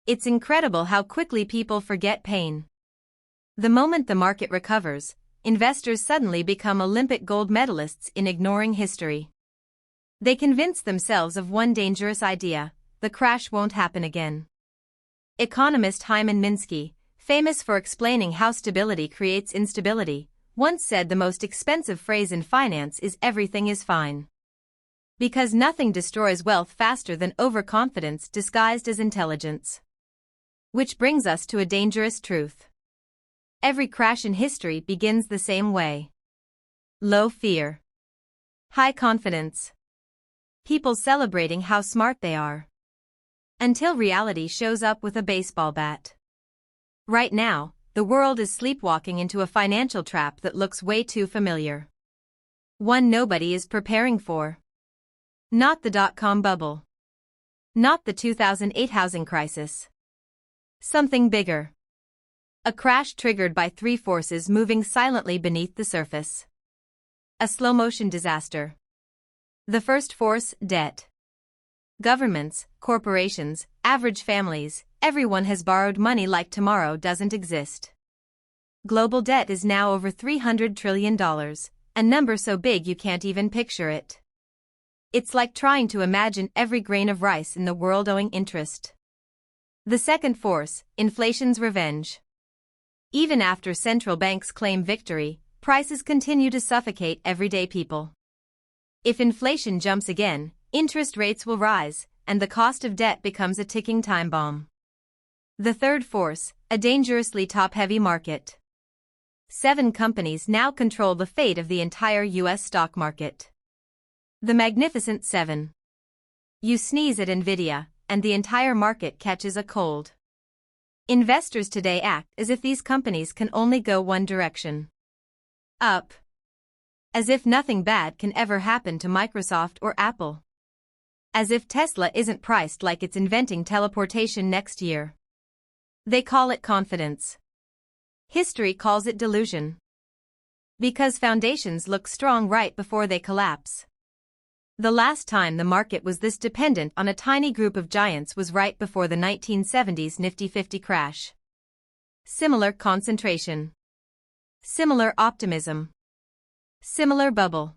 It's incredible how quickly people forget pain. The moment the market recovers, investors suddenly become Olympic gold medalists in ignoring history. They convince themselves of one dangerous idea: the crash won't happen again. Economist Hyman Minsky, famous for explaining how stability creates instability, once said the most expensive phrase in finance is "everything is fine." Because nothing destroys wealth faster than overconfidence disguised as intelligence. Which brings us to a dangerous truth. Every crash in history begins the same way. Low fear. High confidence. People celebrating how smart they are. Until reality shows up with a baseball bat. Right now, the world is sleepwalking into a financial trap that looks way too familiar. One nobody is preparing for. Not the dot-com bubble. Not the 2008 housing crisis. Something bigger. A crash triggered by three forces moving silently beneath the surface. A slow-motion disaster. The first force: debt. Governments, corporations, average families, everyone has borrowed money like tomorrow doesn't exist. Global debt is now over $300 trillion, a number so big you can't even picture it. It's like trying to imagine every grain of rice in the world owing interest. The second force: inflation's revenge. Even after central banks claim victory, prices continue to suffocate everyday people. If inflation jumps again, interest rates will rise, and the cost of debt becomes a ticking time bomb. The third force: a dangerously top-heavy market. 7 companies now control the fate of the entire U.S. stock market. The Magnificent Seven. You sneeze at Nvidia, and the entire market catches a cold. Investors today act as if these companies can only go one direction. Up. As if nothing bad can ever happen to Microsoft or Apple. As if Tesla isn't priced like it's inventing teleportation next year. They call it confidence. History calls it delusion. Because foundations look strong right before they collapse. The last time the market was this dependent on a tiny group of giants was right before the 1970s Nifty 50 crash. Similar concentration. Similar optimism. Similar bubble.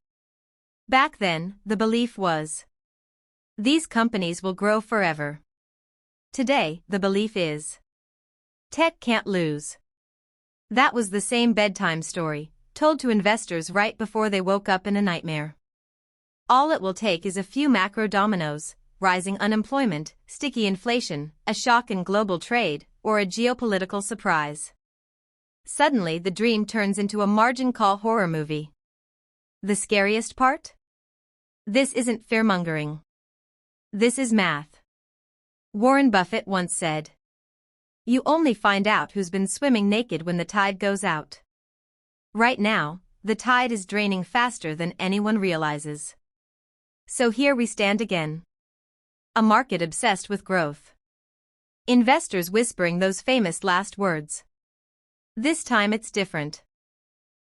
Back then, the belief was, these companies will grow forever. Today, the belief is, tech can't lose. That was the same bedtime story, told to investors right before they woke up in a nightmare. All it will take is a few macro dominoes: rising unemployment, sticky inflation, a shock in global trade, or a geopolitical surprise. Suddenly the dream turns into a margin call horror movie. The scariest part? This isn't fearmongering. This is math. Warren Buffett once said, "You only find out who's been swimming naked when the tide goes out." Right now, the tide is draining faster than anyone realizes. So here we stand again. A market obsessed with growth. Investors whispering those famous last words. This time it's different.